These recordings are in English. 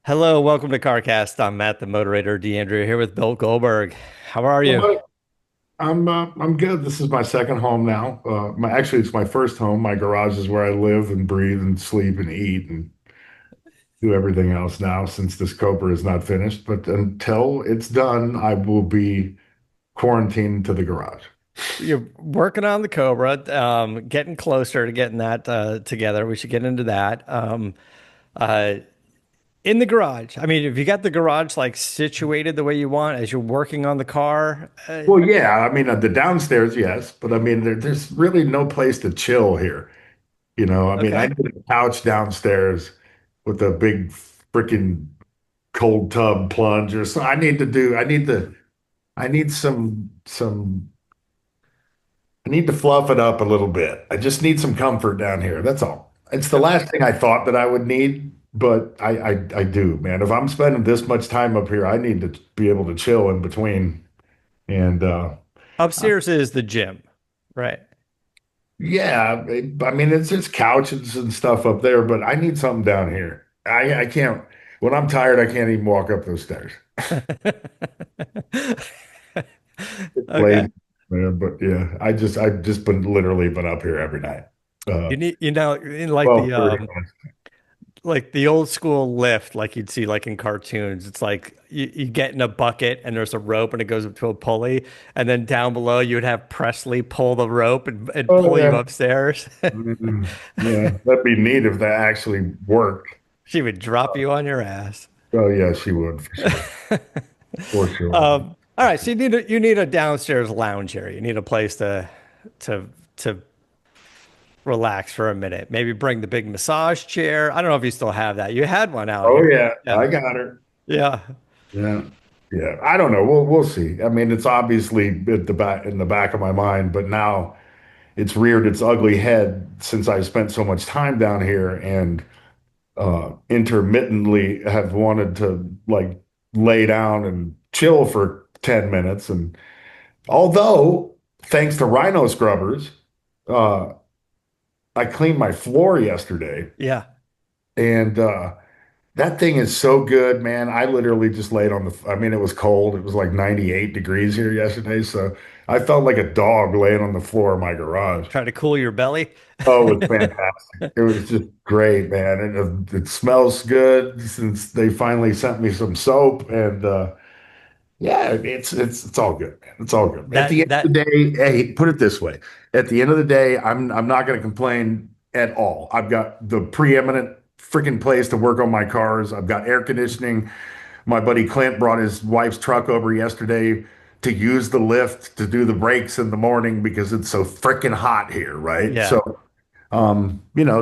Hello, welcome to CarCast. I'm Matt, the Motorator, DeAndrea here with Bill Goldberg. How are Well, you? buddy, I'm good. This is my second home now. Actually, it's my first home. My garage is where I live and breathe and sleep and eat and do everything else now since this Cobra is not finished. But until it's done, I will be quarantined to the garage. You're working on the Cobra, getting closer to getting that together. We should get into that. Uh, in the garage. I mean, if you got the garage like situated the way you want as you're working on the car, Well, yeah, I mean the downstairs, yes, but I mean there's really no place to chill here. I mean I okay. need a couch downstairs with a big freaking cold tub plunge or so. I need I need to fluff it up a little bit. I just need some comfort down here. That's all. It's the last thing I thought that I would need, but I do, man. If I'm spending this much time up here, I need to be able to chill in between. And Upstairs is the gym, right? yeah, I mean it's just couches and stuff up there, but I need something down here. I can't when I'm tired, I can't even walk up those stairs. It's Okay. lazy, man. But yeah, I've just been literally been up here every night. Uh, You need, in well, 30 like the old school lift, like you'd see like in cartoons. It's like you get in a bucket and there's a rope and it goes up to a pulley, and then down below you would have Presley pull the rope and Oh pull you yeah. upstairs. Yeah, that'd be neat if that actually worked. She would drop you on your ass. Oh yeah, she would for sure. For sure. All right, so you need a downstairs lounge area. You need a place to relax for a minute. Maybe bring the big massage chair. I don't know if you still have that. You had one out Oh here. yeah, Yeah. I got her. Yeah. Yeah. Yeah. I don't know. We'll see. I mean, it's obviously at the back in the back of my mind, but now it's reared its ugly head since I spent so much time down here and intermittently have wanted to like lay down and chill for 10 minutes. And although thanks to rhino scrubbers, uh, I cleaned my floor yesterday, Yeah. and that thing is so good, man. I literally just laid on I mean, it was cold. It was like 98 degrees here yesterday, so I felt like a dog laying on the floor of my garage. Try to cool your belly. Oh, it was fantastic. It was just great, man. And it smells good since they finally sent me some soap, and yeah, it's all good, man. It's all good. At the That end of that the day, hey, put it this way. At the end of the day, I'm not going to complain at all. I've got the preeminent freaking place to work on my cars. I've got air conditioning. My buddy Clint brought his wife's truck over yesterday to use the lift to do the brakes in the morning because it's so freaking hot here, right? yeah. So,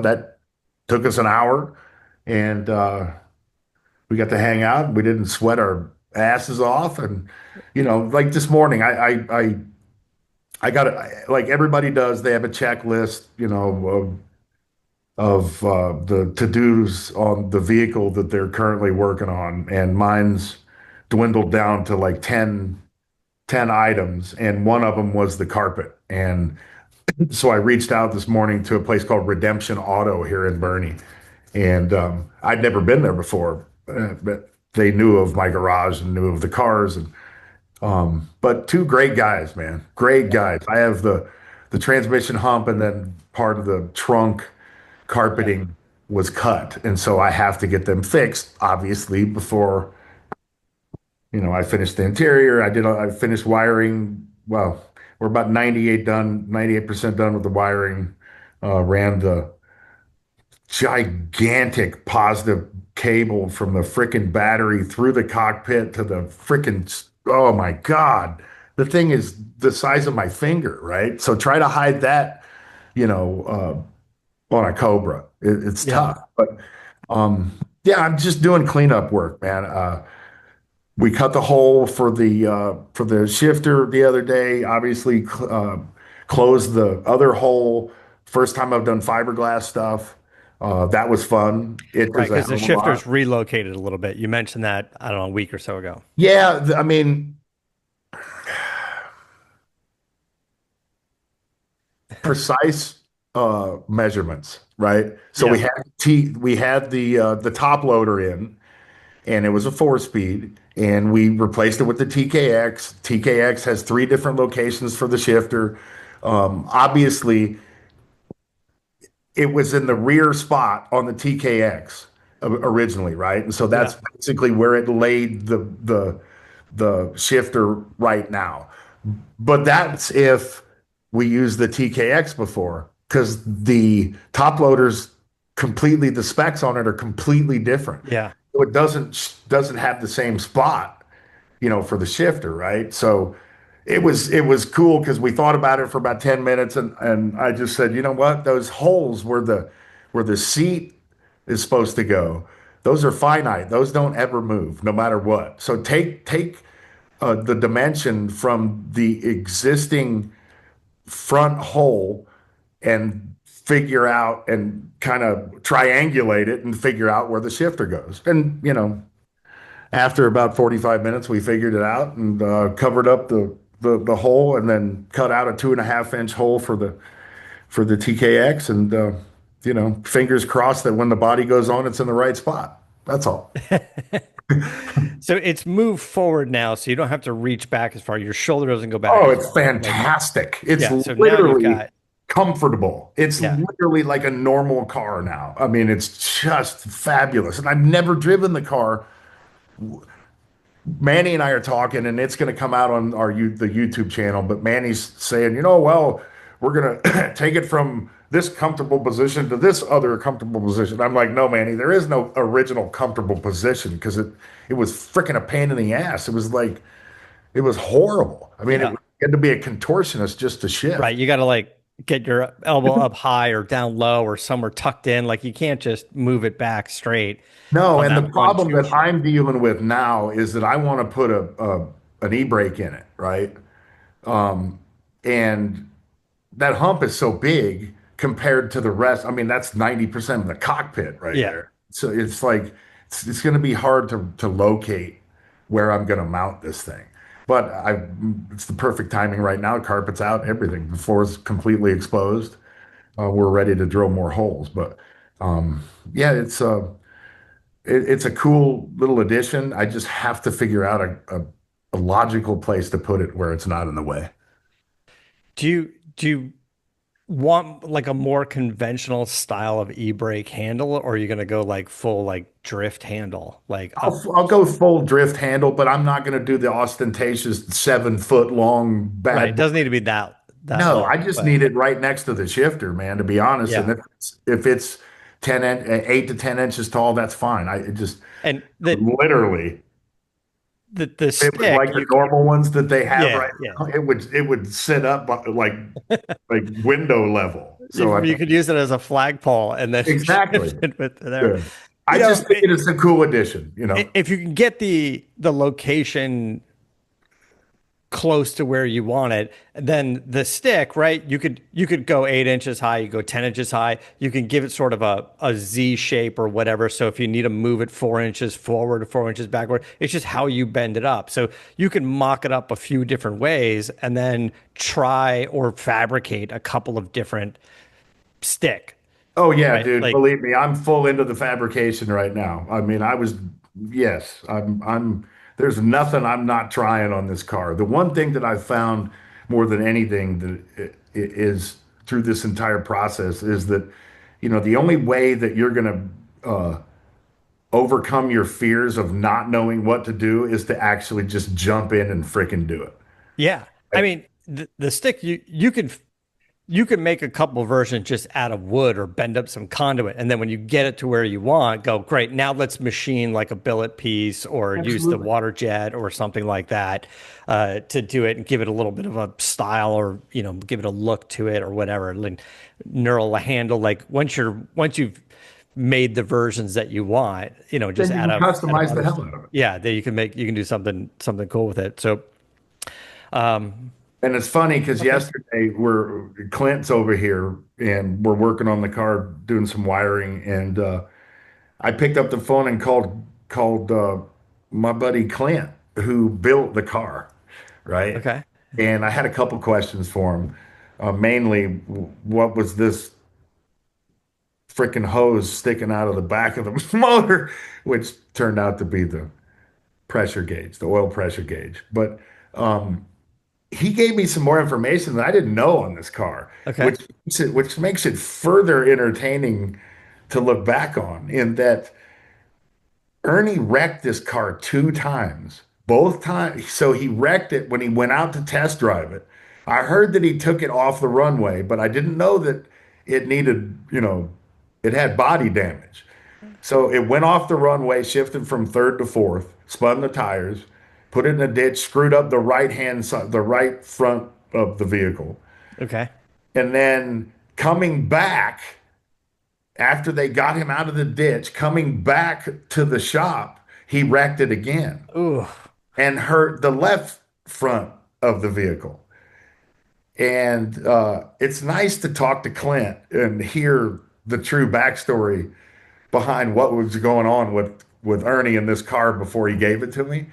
that took us an hour, and we got to hang out. We didn't sweat our asses off, and like this morning, I got like everybody does. They have a checklist, of the to-dos on the vehicle that they're currently working on, and mine's dwindled down to like ten items, and one of them was the carpet. And so I reached out this morning to a place called Redemption Auto here in Bernie, and I'd never been there before, but they knew of my garage and knew of the cars, and but two great guys, man, great guys. I have the transmission hump, and then part of the trunk Yeah. carpeting was cut, and so I have to get them fixed, obviously, before I finished the interior. I finished wiring. Well, we're about 98% done with the wiring. Ran the gigantic positive cable from the frickin' battery through the cockpit to the frickin' oh my God. The thing is the size of my finger, right? So try to hide that, you know, on a Cobra. It's Yeah. tough. But yeah, I'm just doing cleanup work, man. We cut the hole for the shifter the other day. Obviously, closed the other hole. First time I've done fiberglass stuff. That was fun. It Right, was a because hell the of a lot. shifter's relocated a little bit. You mentioned that, I don't know, a week or so ago. Yeah, I mean, precise measurements, right? So Yeah. we had the top loader in, and it was a 4 speed, and we replaced it with the TKX. TKX has three different locations for the shifter. Obviously, it was in the rear spot on the TKX originally, right? And so Yeah. that's basically where it laid the shifter right now. But that's if we use the TKX before, because the top loaders completely, the specs on it are completely different. Yeah. So it doesn't have the same spot, for the shifter, right? So it was cool because we thought about it for about 10 minutes, and I just said, you know what? Those holes where the seat is supposed to go, those are finite. Those don't ever move, no matter what. So take the dimension from the existing front hole and figure out and kind of triangulate it and figure out where the shifter goes. And after about 45 minutes, we figured it out and covered up the hole, and then cut out a 2.5 inch hole for the TKX, and fingers crossed that when the body goes on, it's in the right spot. That's all. So it's moved forward now, so you don't have to reach back as far. Your shoulder doesn't go back Oh, as it's far. Like, fantastic. It's yeah. So now you've literally got, comfortable. It's yeah. literally like a normal car now. I mean, it's just fabulous. And I've never driven the car. Manny and I are talking, and it's going to come out on the YouTube channel. But Manny's saying, well, we're going to take it from this comfortable position to this other comfortable position. I'm like, no, Manny, there is no original comfortable position, because it was freaking a pain in the ass. It was like it was horrible. I mean, Yeah. you had to be a contortionist just to shift. Right. You got to like get your elbow up high or down low or somewhere tucked in. Like you can't just move it back straight No, on and the that one problem tube that shift. I'm dealing with now is that I want to put an e-brake in it, right? And that hump is so big compared to the rest. I mean, that's 90% of the cockpit right Yeah. there. So it's like it's going to be hard to locate where I'm going to mount this thing. But it's the perfect timing right now. Carpet's out, everything. The floor is completely exposed. We're ready to drill more holes. But yeah, it's a cool little addition. I just have to figure out a logical place to put it where it's not in the way. Do you want like a more conventional style of e-brake handle, or are you going to go like full like drift handle, like up? I'll go full drift handle, but I'm not going to do the ostentatious 7 foot long Right. It bad boy. doesn't need to be that No, I long, just but need it right next to the shifter, man, to be honest. And yeah. if it's 8 to 10 inches tall, that's fine. I it just And the literally, the if it was stick like the you c- normal ones that they have yeah, right yeah. now, it would sit up like window level. So You could use it as a flagpole and then exactly. shift it with there. Yeah. You I know, just think it is a cool addition. if you can get the location close to where you want it, then the stick, right? You could go 8 inches high, you go 10 inches high. You can give it sort of a Z shape or whatever. So if you need to move it 4 inches forward or 4 inches backward, it's just how you bend it up. So you can mock it up a few different ways and then try or fabricate a couple of different stick, Oh yeah, right? dude. Like, Believe me, I'm full into the fabrication right now. I mean, yes, there's nothing I'm not trying on this car. The one thing that I've found more than anything is through this entire process is that, the only way that you're going to overcome your fears of not knowing what to do is to actually just jump in and freaking do it. yeah. I Like, mean, the stick you can make a couple versions just out of wood or bend up some conduit. And then when you get it to where you want, go, great. Now let's machine like a billet piece or use the absolutely. water jet or something like that to do it and give it a little bit of a style or, give it a look to it or whatever. Like neural handle. Like once you've made the versions that you want, just Then you out can of customize the other hell stuff. out of it. Yeah, then you can do something cool with it. So, And it's funny because okay. yesterday Clint's over here and we're working on the car, doing some wiring, and I picked up the phone and called my buddy Clint, who built the car, right? Okay. And I had a couple questions for him. Mainly, what was this freaking hose sticking out of the back of the motor, which turned out to be the pressure gauge, the oil pressure gauge. But um, he gave me some more information that I didn't know on this car, Okay. which makes it further entertaining to look back on. In that Ernie wrecked this car two times, both times. So he wrecked it when he went out to test drive it. I heard that he took it off the runway, but I didn't know that it needed, it had body damage. So it went off the runway, shifted from third to fourth, spun the tires, put it in a ditch, screwed up the right hand side, the right front of the vehicle. Okay. And then coming back after they got him out of the ditch, coming back to the shop, he wrecked it again Ooh. and hurt the left front of the vehicle. And it's nice to talk to Clint and hear the true backstory behind what was going on with Ernie in this car before he gave it to me.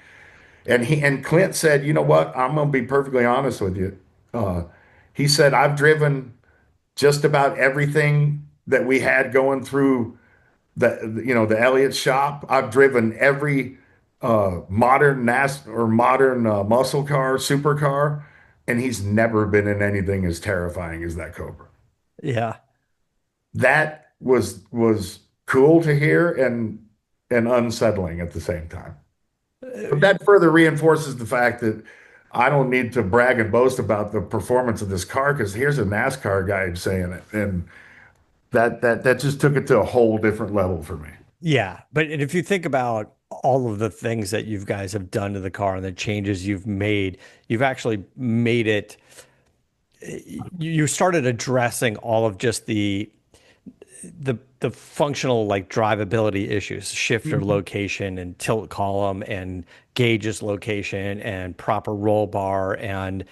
And Clint said, "You know what? I'm going to be perfectly honest with you." Uh, he said, "I've driven just about everything that we had going through the Elliott shop. I've driven every modern NAS or modern muscle car, supercar, and he's never been in anything as terrifying as that Cobra." Yeah. That was cool to hear and unsettling at the same time. But that further reinforces the fact that I don't need to brag and boast about the performance of this car because here's a NASCAR guy saying it, and that just took it to a whole different level for me. Yeah, but if you think about all of the things that you guys have done to the car and the changes you've made, you've actually made it. You started addressing all of just the functional like drivability issues, shifter Mhm. location and tilt column and gauges location and proper roll bar and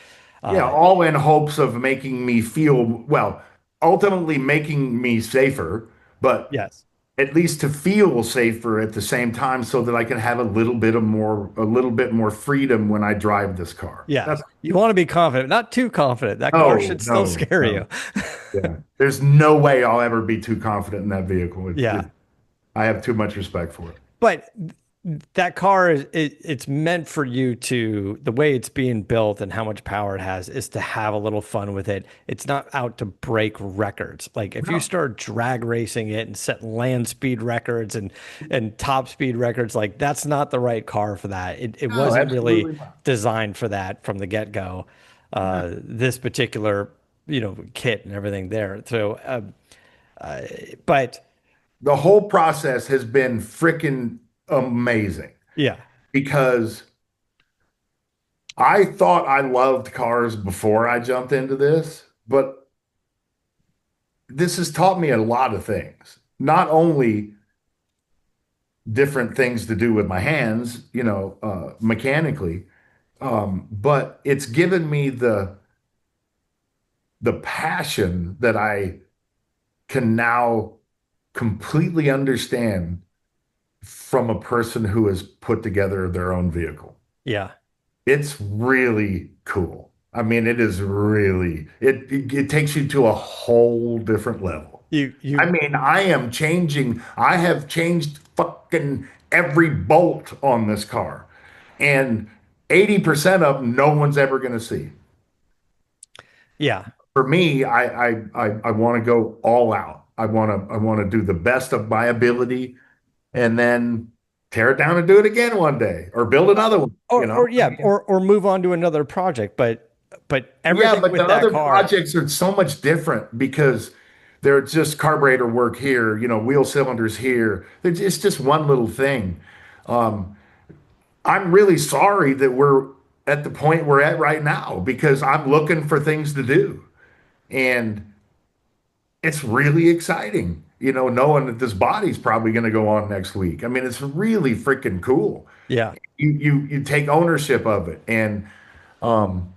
Yeah, uh, all in hopes of making me feel, well, ultimately making me safer, but yes, at least to feel safer at the same time so that I can have a little bit more freedom when I drive this car. yeah. That's You want to be confident, not too confident. That car no, should still no, scare you. no. Yeah. There's no way I'll ever be too confident in that vehicle. Yeah. I have too much respect for it. But that car is it's meant for you to the way it's being built and how much power it has is to have a little fun with it. It's not out to break records. Like if you No, start drag racing it and set land speed records and top speed records, like that's not the right car for that. It no, wasn't really absolutely not. designed for that from the get-go. No. This particular, kit and everything there. So, but The whole process has been freaking amazing yeah, because I thought I loved cars before I jumped into this, but this has taught me a lot of things. Not only different things to do with my hands, mechanically, but it's given me the passion that I can now completely understand from a person who has put together their own vehicle. yeah. It's really cool. I mean, it is really it takes you to a whole different level. I You mean, I have changed fucking every bolt on this car. And 80% of them no one's ever going to see. yeah. For me, I want to go all out. I want to do the best of my ability and then tear it down and do it again one day or build another one, you know? Or I yeah, mean, or move on to another project. But yeah, everything but with the that other car, projects are so much different because they're just carburetor work here, wheel cylinders here. It's just one little thing. Um, I'm really sorry that we're at the point we're at right now because I'm looking for things to do. And it's really exciting, knowing that this body's probably going to go on next week. I mean, it's really freaking cool. yeah, You take ownership of it. And um,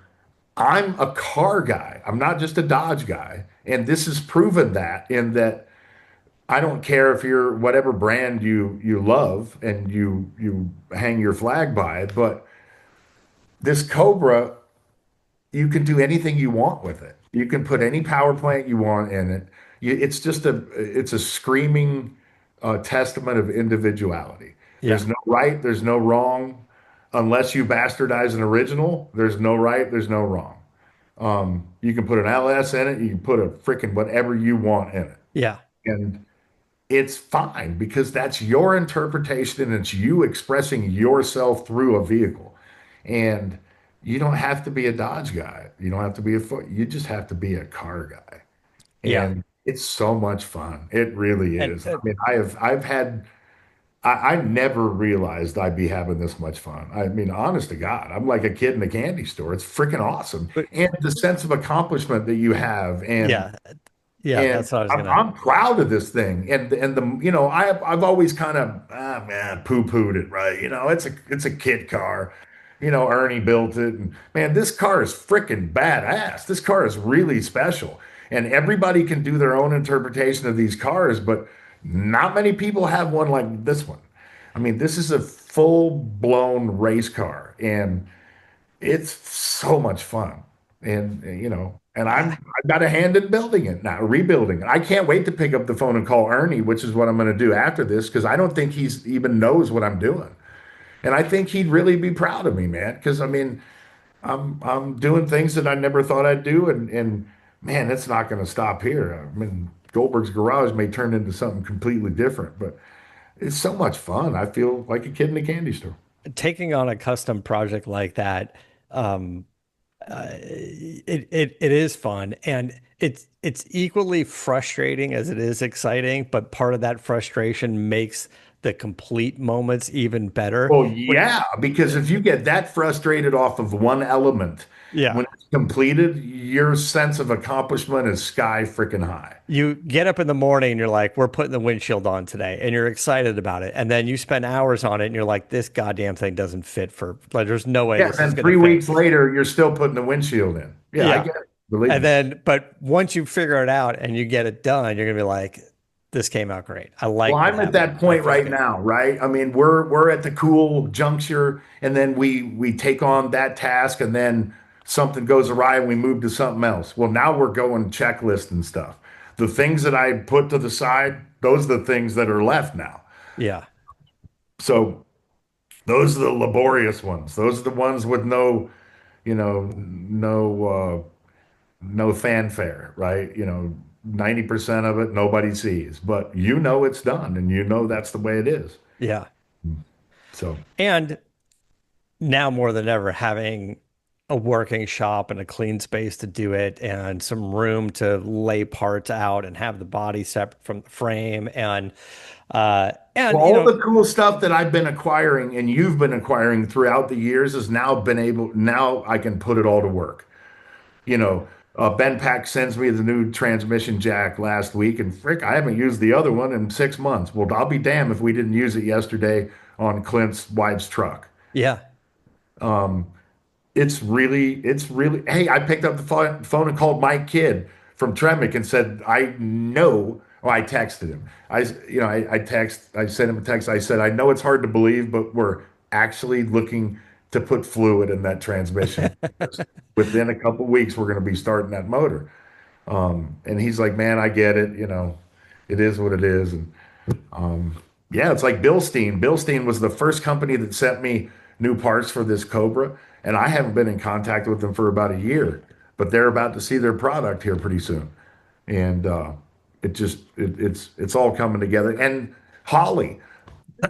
I'm a car guy. I'm not just a Dodge guy. And this has proven that in that I don't care if you're whatever brand you love and you hang your flag by it, but this Cobra, you can do anything you want with it. You can put any power plant you want in it. It's just it's a screaming testament of individuality. Yeah. There's no right, there's no wrong, unless you bastardize an original. There's no right, there's no wrong. You can put an LS in it, you can put a freaking whatever you want in it, Yeah. and it's fine because that's your interpretation and it's you expressing yourself through a vehicle. And you don't have to be a Dodge guy. You don't have to be a foot. You just have to be a car guy. Yeah. And it's so much fun. It really And is. I mean, I never realized I'd be having this much fun. I mean, honest to God, I'm like a kid in a candy store. It's freaking awesome. but And the sense of accomplishment that you have and yeah, yeah, and that's what I was I'm, gonna. I'm proud of this thing. And the I've always kind of man poo-pooed it, right? It's a kid car. Ernie built it, and man, this car is freaking badass. This car is really special, and everybody can do their own interpretation of these cars, but not many people have one like this one. I mean, this is a full-blown race car, and it's so much fun. And I, I've got a hand in building it now, rebuilding it. I can't wait to pick up the phone and call Ernie, which is what I'm going to do after this, because I don't think he's even knows what I'm doing. And I think he'd really be proud of me, man. Because I mean, I'm doing things that I never thought I'd do, and man, it's not going to stop here. I mean, Goldberg's garage may turn into something completely different, but it's so much fun. I feel like a kid in a candy store. taking on a custom project like that, um, it is fun, and it's equally frustrating as it is exciting. But part of that frustration makes the complete moments even better. Well, When yeah, because if you get that frustrated off of one element, yeah, when it's completed, your sense of accomplishment is sky freaking high. you get up in the morning and you're like, we're putting the windshield on today, and you're excited about it, and then you spend hours on it, and you're like, this goddamn thing doesn't fit for like, there's no way Yeah, this is and gonna three fit. weeks later, you're still putting the windshield in. Yeah, I Yeah. get it. Believe And me. then, but once you figure it out and you get it done, you're gonna be like, this came out great. I Well, like what I'm at happened. that I point felt right good. now, right? I mean, we're at the cool juncture, and then we take on that task, and then something goes awry, and we move to something else. Well, now we're going checklist and stuff. The things that I put to the side, those are the things that are left now. Yeah. So those are the laborious ones. Those are the ones with no fanfare, right? 90% of it nobody sees, but it's done, and that's the way it is. Yeah. So, And now more than ever, having a working shop and a clean space to do it and some room to lay parts out and have the body separate from the frame and well, all the cool stuff that I've been acquiring and you've been acquiring throughout the years has now I can put it all to work. You know, Ben Pack sends me the new transmission jack last week, and frick, I haven't used the other one in 6 months. Well, I'll be damned if we didn't use it yesterday on Clint's wife's truck. yeah. It's really, hey, I picked up the phone and called Mike Kidd from Tremick and said, I know, well, I texted him. I sent him a text. I said, I know it's hard to believe, but we're actually looking to put fluid in that transmission. Within a couple weeks, we're going to be starting that motor. And he's like, man, I get it. It is what it is. And yeah, it's like Bilstein. Bilstein was the first company that sent me new parts for this Cobra, and I haven't been in contact with them for about a year. But they're about to see their product here pretty soon, and it's all coming together. And Holly,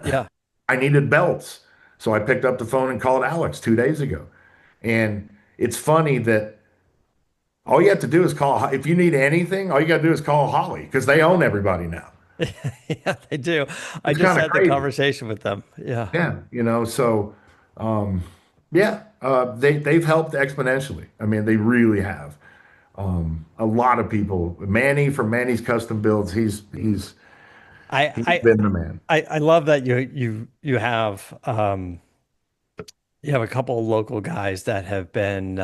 Yeah. I needed belts, so I picked up the phone and called Alex 2 days ago. And it's funny that all you have to do is call. If you need anything, all you got to do is call Holly because they own everybody now. Yeah, they do. I It's just kind of had the crazy. conversation with them. Yeah. Yeah, so yeah, they've helped exponentially. I mean, they really have. A lot of people. Manny from Manny's Custom Builds, I he's I been the man. I love that you have a couple of local guys that have been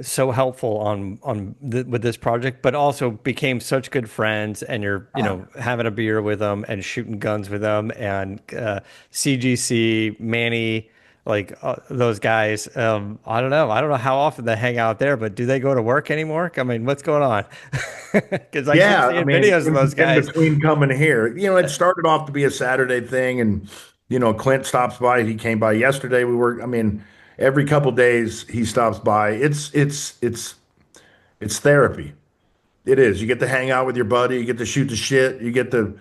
so helpful with this project, but also became such good friends. And you're having a beer with them and shooting guns with them. And CGC Manny, like those guys. I don't know. I don't know how often they hang out there, but do they go to work anymore? I mean, what's going on? Because I keep Yeah, I seeing mean, videos of those in guys. between coming here, it started off to be a Saturday thing, and Clint stops by. He came by yesterday. I mean, every couple days he stops by. It's therapy. It is. You get to hang out with your buddy. You get to shoot the shit. You get to,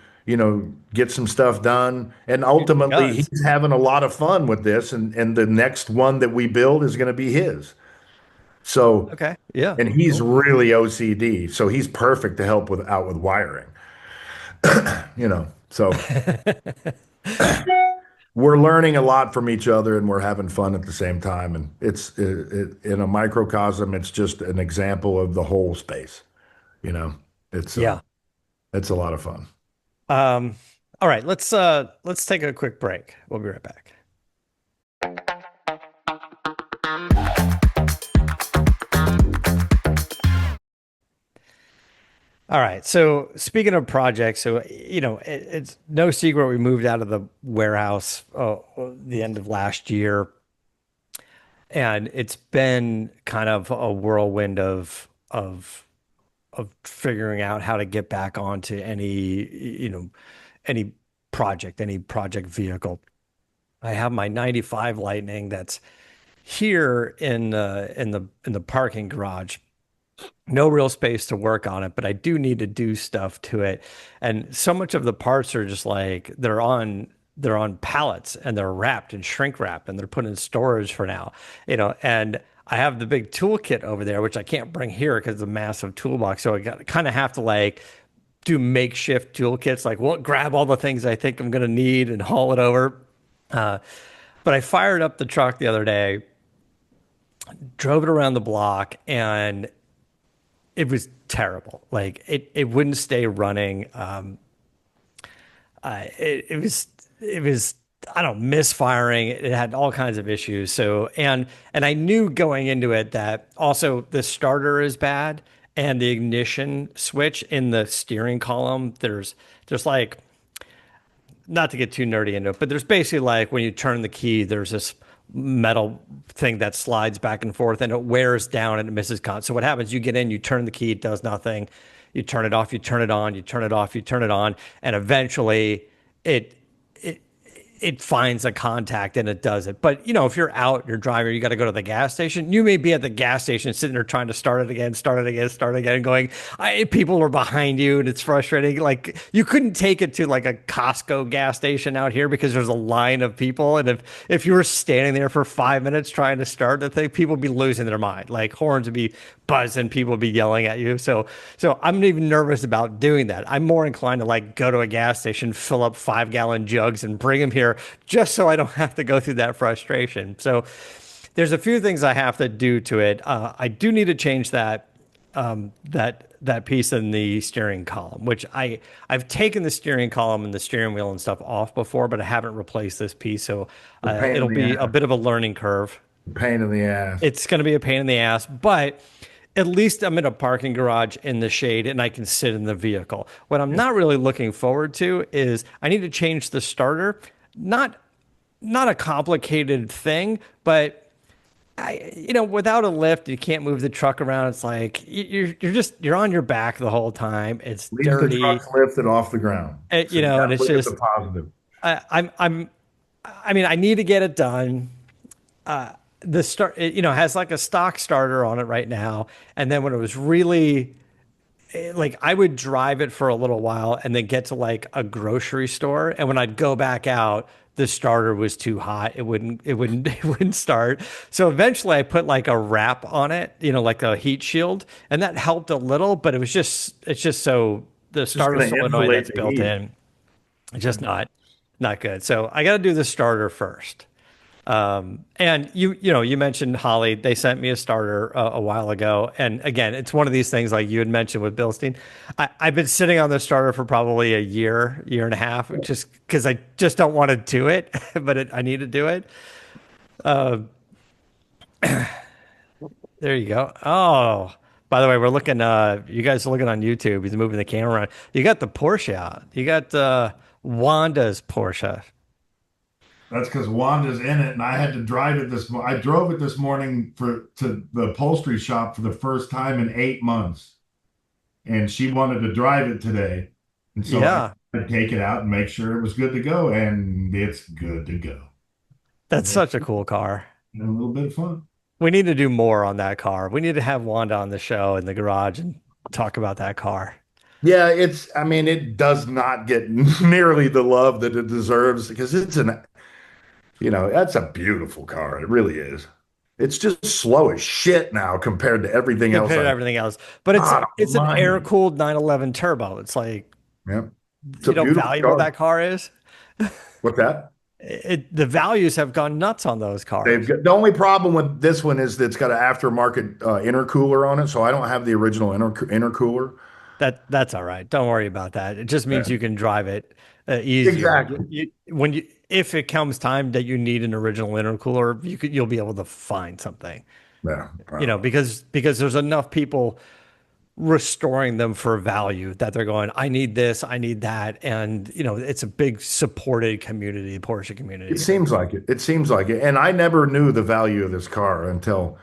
get some stuff done. And Shoot some ultimately, guns. he's having a lot of fun with this. And the next one that we build is going to be his. So, Okay. Yeah. and he's Cool. really OCD. So he's perfect to help with wiring, So we're learning a lot from each other and we're having fun at the same time. And in a microcosm, it's just an example of the whole space. You know, it's, uh, Yeah. it's a lot of fun. Um, all right, let's take a quick break. We'll be right back. All right. So speaking of projects, so it's no secret we moved out of the warehouse the end of last year, and it's been kind of a whirlwind of figuring out how to get back onto any any project vehicle. I have my 95 Lightning that's here in the parking garage. No real space to work on it, but I do need to do stuff to it. And so much of the parts are just like they're on pallets and they're wrapped and shrink wrapped and they're put in storage for now. And I have the big toolkit over there, which I can't bring here because it's a massive toolbox. So I got kind of have to like do makeshift toolkits, like well, grab all the things I think I'm gonna need and haul it over. Uh, but I fired up the truck the other day, drove it around the block, and it was terrible. Like it wouldn't stay running. It was I don't know, misfiring. It had all kinds of issues. So and I knew going into it that also the starter is bad and the ignition switch in the steering column. There's like, not to get too nerdy into it, but there's basically like when you turn the key, there's this metal thing that slides back and forth and it wears down and it misses con. So what happens? You get in, you turn the key, it does nothing. You turn it off, you turn it on, you turn it off, you turn it on, and eventually it it finds a contact and it does it. But if you're out, you're driving, you got to go to the gas station. You may be at the gas station sitting there trying to start it again, start it again, start it again, going, people are behind you and it's frustrating. Like you couldn't take it to like a Costco gas station out here because there's a line of people. And if you were standing there for 5 minutes trying to start the thing, people would be losing their mind. Like horns would be buzzing, people would be yelling at you. So I'm not even nervous about doing that. I'm more inclined to like go to a gas station, fill up 5 gallon jugs and bring them here just so I don't have to go through that frustration. So there's a few things I have to do to it. I do need to change that piece in the steering column, which I've taken the steering column and the steering wheel and stuff off before, but I haven't replaced this piece. So The pain it'll in the be a ass. bit of a learning curve. The pain in the ass. It's going to be a pain in the ass, but at least I'm in a parking garage in the shade and I can sit in the vehicle. What I'm not really looking forward to is I need to change the starter. Not not a complicated thing, but without a lift, you can't move the truck around. It's like you're on your back the whole time. It's At least the dirty, truck's lifted off the ground. So you got and to it's look at the just positive. I mean, I need to get it done. The start, has like a stock starter on it right now, and then when it was really like I would drive it for a little while and then get to like a grocery store. And when I'd go back out, the starter was too hot. It wouldn't start. So eventually I put like a wrap on it, like a heat shield. And that helped a little, but it's just so the It's just starter going to solenoid insulate that's the built heat. in. It's just not good. So I got to do the starter first. And you mentioned Holly. They sent me a starter a while ago, and again, it's one of these things like you had mentioned with Bilstein. I've been sitting on the starter for probably a year and a half, just because I just don't want to do it, but I need to do it. There you go. Oh, by the way, we're looking. You guys are looking on YouTube. He's moving the camera around. You got the Porsche out. You got Wanda's Porsche. That's because Wanda's in it, and I had to drive it I drove it this morning to the upholstery shop for the first time in 8 months, and she wanted to drive it today, and so I Yeah, had to take it out and make sure it was good to go, and it's good to go. that's And such a cool car. a little bit of fun. We need to do more on that car. We need to have Wanda on the show in the garage and talk about that car. Yeah, I mean, it does not get nearly the love that it deserves because that's a beautiful car. It really is. It's just slow as shit now compared to everything else Compared to I've, everything else. But God it's an almighty. air-cooled 911 turbo. It's like, Yeah. It's a you know, beautiful valuable car. that car is. What's that? The values have gone nuts on those cars. The only problem with this one is that it's got an aftermarket intercooler on it, so I don't have the original intercooler. That's all right. Don't worry about that. It just Yeah. means you can drive it easier. Exactly. When you if it comes time that you need an original intercooler, you'll be able to find something. Yeah. You know, because there's enough people restoring them for value that they're going, I need this, I need that. And, you know, it's a big supported community, the Porsche It community. seems like it. It seems like it. And I never knew the value of this car until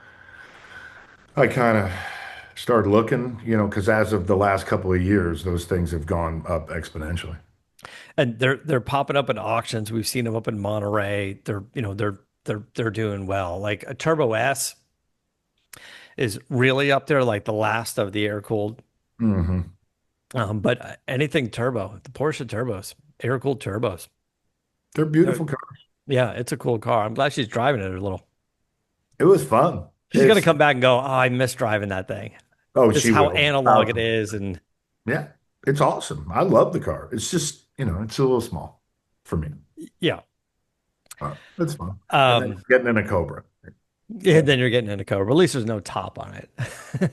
I kind of started looking, because as of the last couple of years, those things have gone up exponentially. And they're popping up at auctions. We've seen them up in Monterey. They're doing well. Like a Turbo S is really up there, like the last of the air cooled. Hmm. But anything turbo, the Porsche turbos, air cooled turbos. They're Uh, beautiful cars. Yeah, it's a cool car. I'm glad she's driving it a little. It was fun. She's gonna come back and go, oh, I miss driving that thing. Oh, Just she how will. analog it is, and Yeah, it's awesome. I love the car. It's just, it's a little small for me. yeah. It's fun. And then Um, getting in a Cobra. yeah, then you're getting into Cobra. But at least there's no top on it.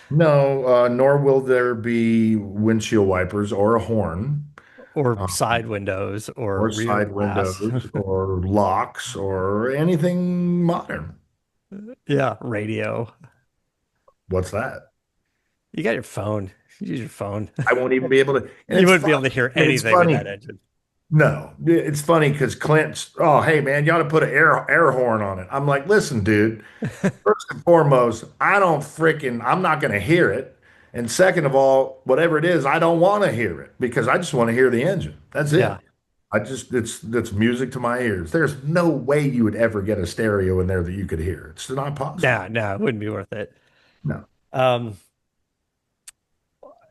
No, nor will there be windshield wipers or a horn, Or uh, side windows or or rear side glass. windows or locks or anything modern. Yeah, radio. What's that? You got your phone. Use your phone. I won't even be able to. And You it's wouldn't be funny. able to hear It's anything with that funny. engine. No, it's funny because Clint's, oh, hey, man, you ought to put an air horn on it. I'm like, listen, dude, first and foremost, I'm not going to hear it. And second of all, whatever it is, I don't want to hear it because I just want to hear the engine. That's Yeah. it. It's music to my ears. There's no way you would ever get a stereo in there that you could hear. It's not possible. No, no, it wouldn't be worth it. No. Um,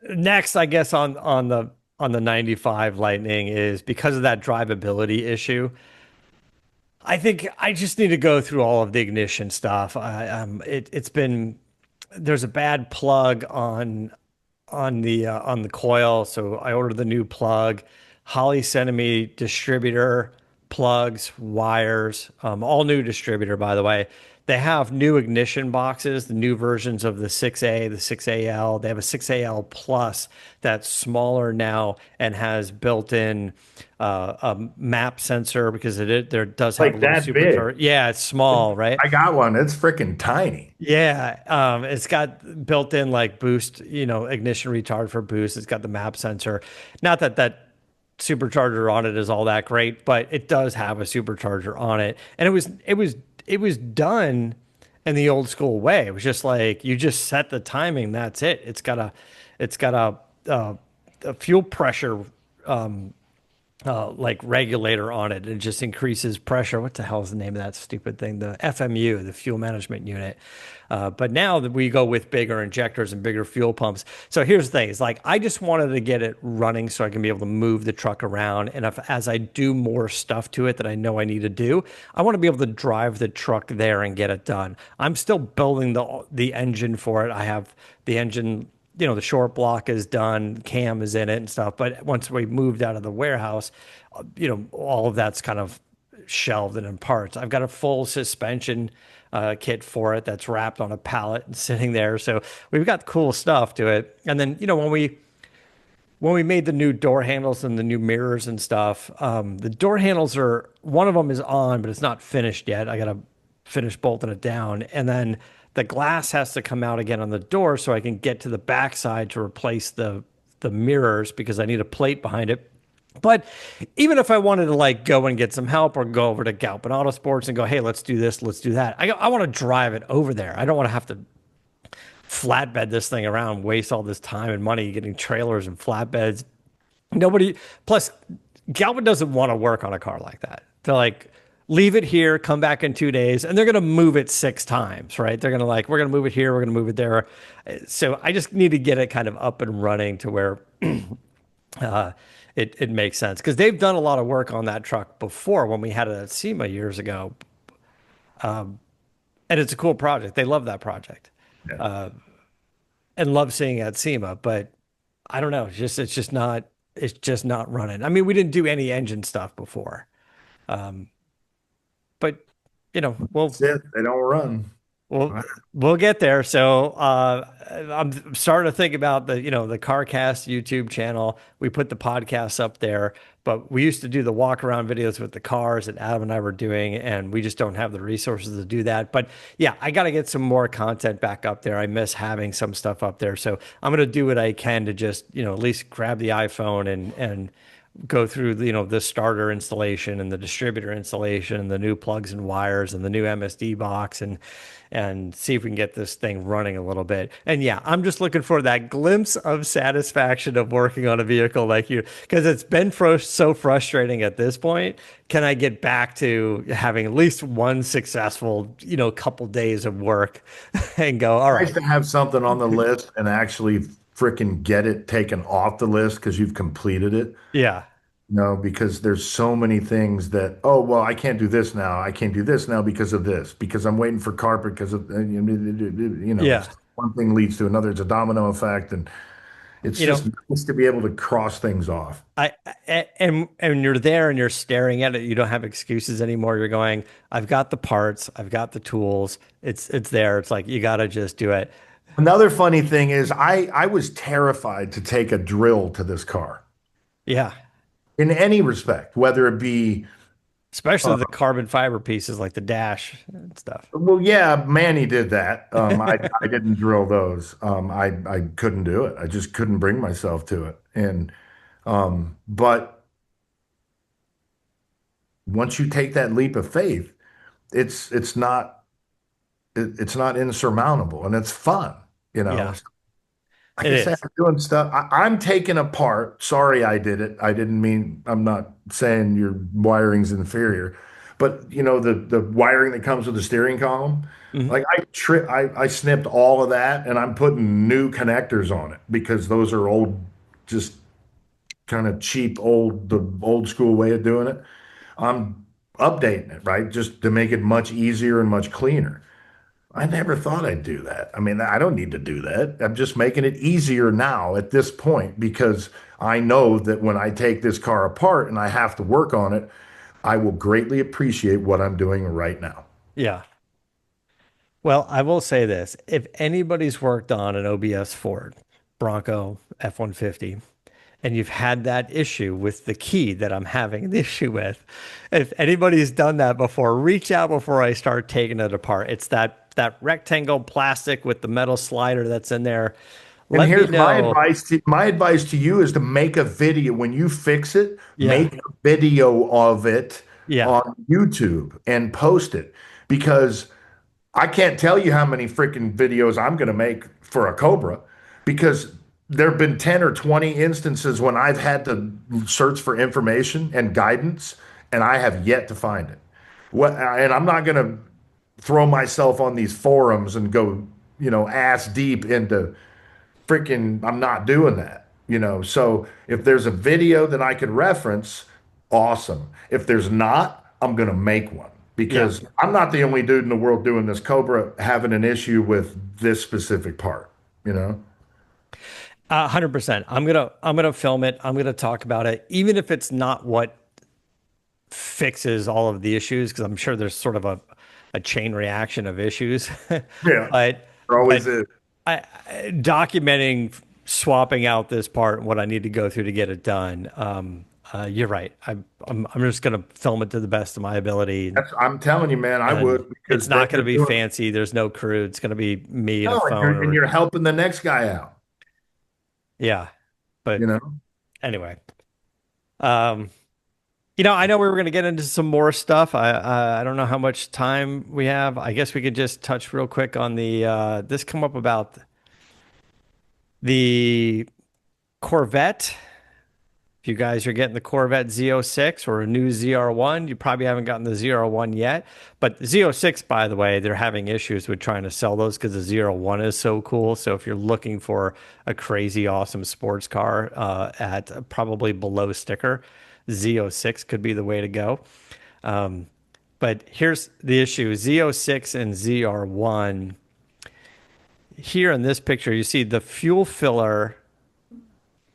Next, I guess on the 95 Lightning is because of that drivability issue. I think I just need to go through all of the ignition stuff. It's been there's a bad plug on the coil, so I ordered the new plug. Holly sent me distributor plugs, wires, all new distributor, by the way. They have new ignition boxes, the new versions of the 6A, the 6AL. They have a 6AL Plus that's smaller now and has built-in a map sensor because there does have a Like little that big. supercharger. Yeah, it's small, right? I got one. It's freaking tiny. Yeah, it's got built-in like boost, ignition retard for boost. It's got the map sensor. Not that that supercharger on it is all that great, but it does have a supercharger on it. And it was done in the old school way. It was just like you just set the timing, that's it. It's got a fuel pressure like regulator on it. It just increases pressure. What the hell is the name of that stupid thing? The FMU, the fuel management unit. But now that we go with bigger injectors and bigger fuel pumps. So here's the thing: is like I just wanted to get it running so I can be able to move the truck around. And as I do more stuff to it that I know I need to do, I want to be able to drive the truck there and get it done. I'm still building the engine for it. I have the engine, the short block is done, cam is in it and stuff. But once we moved out of the warehouse, all of that's kind of shelved and in parts. I've got a full suspension kit for it that's wrapped on a pallet and sitting there. So we've got cool stuff to it. And then, when we made the new door handles and the new mirrors and stuff, the door handles one of them is on, but it's not finished yet. I got to finish bolting it down. And then the glass has to come out again on the door so I can get to the backside to replace the mirrors because I need a plate behind it. But even if I wanted to like go and get some help or go over to Galpin Auto Sports and go, hey, let's do this, let's do that. I want to drive it over there. I don't want to have to flatbed this thing around, waste all this time and money getting trailers and flatbeds. Nobody, plus, Galvin doesn't want to work on a car like that. They're like, leave it here, come back in 2 days, and they're going to move it 6 times, right? They're going to like, we're going to move it here, we're going to move it there. So I just need to get it kind of up and running to where uh, it makes sense because they've done a lot of work on that truck before when we had it at SEMA years ago, and it's a cool project. They love that project Yeah. and love seeing it at SEMA, but I don't know. It's just not running. I mean, we didn't do any engine stuff before, but you know, That's it. They don't run. we'll we'll get there. So I'm starting to think about the CarCast YouTube channel. We put the podcasts up there, but we used to do the walk around videos with the cars that Adam and I were doing, and we just don't have the resources to do that. But yeah, I got to get some more content back up there. I miss having some stuff up there, so I'm gonna do what I can to just at least grab the iPhone and go through the starter installation and the distributor installation and the new plugs and wires and the new MSD box and see if we can get this thing running a little bit. And yeah, I'm just looking for that glimpse of satisfaction of working on a vehicle like you because it's been so frustrating at this point. Can I get back to having at least one successful couple days of work and go, all Nice right, to have something on the list and actually freaking get it taken off the list because you've completed it. yeah, No, because there's so many things that, oh, well, I can't do this now. I can't do this now because of this, because I'm waiting for carpet because of, yeah. one thing leads to another. It's a domino effect. And it's You know, just nice to be able to cross things off. and you're there and you're staring at it. You don't have excuses anymore. You're going, I've got the parts, I've got the tools. It's there. It's like you got to just do it. Another funny thing is I was terrified to take a drill to this car Yeah, in any respect, whether it be, especially the carbon fiber pieces like the dash and stuff. well, yeah, Manny did that. I didn't drill those. I couldn't do it. I just couldn't bring myself to it. And but once you take that leap of faith, it's not it's not insurmountable and it's fun, you know. Yeah, Like it I said, is. I'm doing stuff. I'm taking apart. Sorry, I did it. I didn't mean. I'm not saying your wiring's inferior, but the wiring that comes with the steering column. Mhm. Like I snipped all of that, and I'm putting new connectors on it because those are old, just kind of cheap, the old school way of doing it. I'm updating it, right, just to make it much easier and much cleaner. I never thought I'd do that. I mean, I don't need to do that. I'm just making it easier now at this point because I know that when I take this car apart and I have to work on it, I will greatly appreciate what I'm doing right now. Yeah. Well, I will say this. If anybody's worked on an OBS Ford, Bronco F-150, and you've had that issue with the key that I'm having the issue with, if anybody's done that before, reach out before I start taking it apart. It's that rectangle plastic with the metal slider that's in there. And Let me here's my know. advice my advice to you is to make a video. When you fix it, Yeah. make a video of it Yeah. on YouTube and post it because I can't tell you how many freaking videos I'm going to make for a Cobra because there have been 10 or 20 instances when I've had to search for information and guidance and I have yet to find it. And I'm not going to throw myself on these forums and go, ass deep into freaking, I'm not doing that. So if there's a video that I could reference, awesome. If there's not, I'm going to make one Yeah. because I'm not the only dude in the world doing this Cobra having an issue with this specific part, you know? 100%. I'm gonna film it. I'm gonna talk about it, even if it's not what fixes all of the issues, because I'm sure there's sort of a chain reaction of issues. Yeah, but there always but is. documenting swapping out this part and what I need to go through to get it done. You're right. I'm just gonna film it to the best of my ability, I'm telling you, man, I and would it's because not they're gonna be doing, fancy. There's no crew. It's gonna be me and a no, and phone you're, and or you're helping the next guy out, yeah. you But know? anyway. Um, I know we were going to get into some more stuff. I don't know how much time we have. I guess we could just touch real quick on the this come up about the Corvette. If you guys are getting the Corvette Z06 or a new ZR1, you probably haven't gotten the ZR1 yet. But the Z06, by the way, they're having issues with trying to sell those because the ZR1 is so cool. So if you're looking for a crazy, awesome sports car at probably below sticker, Z06 could be the way to go. Um, but here's the issue: Z06 and ZR1. Here in this picture, you see the fuel filler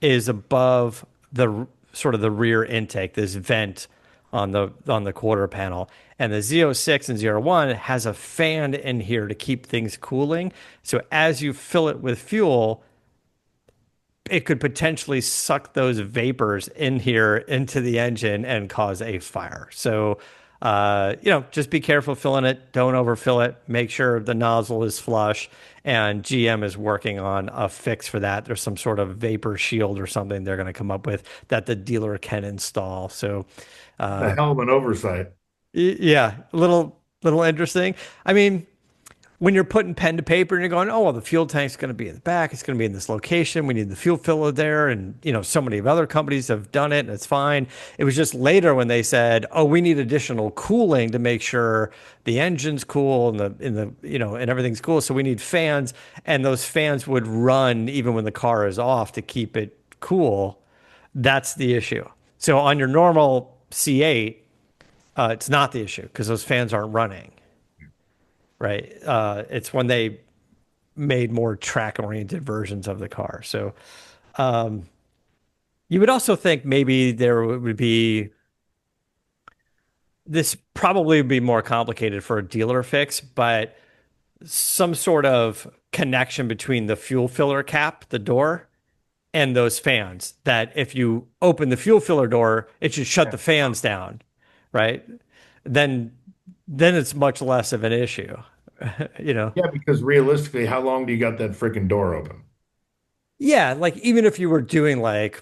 is above the sort of the rear intake, this vent on the quarter panel. And the Z06 and Z01 has a fan in here to keep things cooling. So as you fill it with fuel, it could potentially suck those vapors in here into the engine and cause a fire. So, just be careful filling it. Don't overfill it. Make sure the nozzle is flush. And GM is working on a fix for that. There's some sort of vapor shield or something they're going to come up with that the dealer can install. So, A hell of an oversight. yeah, little interesting. I mean, when you're putting pen to paper and you're going, oh, well, the fuel tank's going to be in the back. It's going to be in this location. We need the fuel filler there. And, so many other companies have done it and it's fine. It was just later when they said, oh, we need additional cooling to make sure the engine's cool and and everything's cool. So we need fans. And those fans would run even when the car is off to keep it cool. That's the issue. So on your normal C8, it's not the issue because those fans aren't running, right? It's when they made more track oriented versions of the car. So you would also think maybe there would be this probably would be more complicated for a dealer fix, but some sort of connection between the fuel filler cap, the door, and those fans that if you open the fuel filler door, it should shut the fans down, right? Then then it's much less of an issue, you know. Yeah, because realistically, how long do you got that freaking door open? Yeah, like even if you were doing like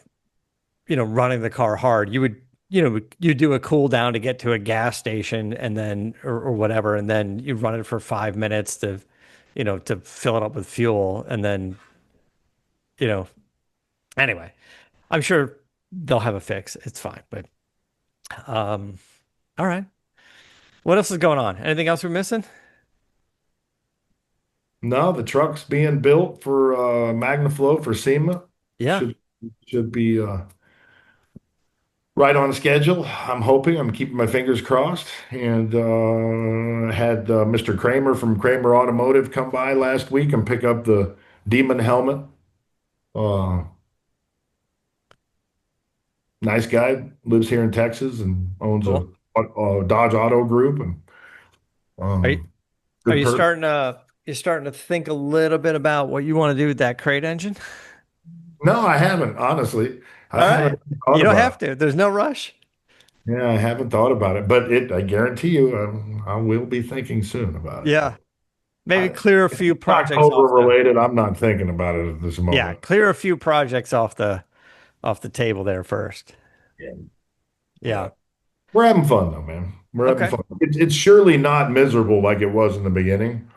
running the car hard, you do a cool down to get to a gas station and then or whatever, and then you run it for 5 minutes to fill it up with fuel, and then you know anyway, I'm sure they'll have a fix. It's fine, but um, all right. What else is going on? Anything else we're missing? No, the truck's being built for MagnaFlow for SEMA. Yeah, Should be right on schedule. I'm hoping. I'm keeping my fingers crossed. And had Mr. Kramer from Kramer Automotive come by last week and pick up the Demon helmet. Uh, nice guy, lives here in Texas and owns cool. a Dodge Auto Group and Are you, um, are good you person. starting to think a little bit about what you want to do with that crate engine? No, I haven't, honestly. I All right. haven't thought You don't about have it. to. There's no rush. Yeah, I haven't thought about it, but I guarantee you, I will be thinking soon about it. But Yeah. Maybe I, clear a if few it's not projects Cobra off the related, I'm not thinking about it at this Yeah, moment. clear a few projects off the table there first. Yeah, Yeah. but we're having fun though, man. We're having Okay. fun. It's surely not miserable like it was in the beginning.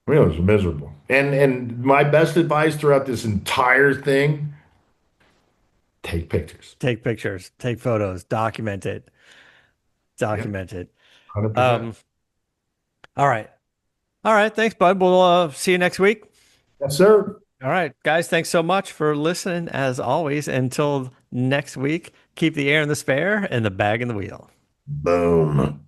I mean, it was miserable. And my best advice throughout this entire thing, take pictures. Take pictures, take photos, document it, Yep, document it. 100%. Um, all right. All right. Thanks, bud. We'll see you next week. Yes, sir. All right, guys. Thanks so much for listening as always. Until next week, keep the air in the spare and the bag in the wheel. Boom.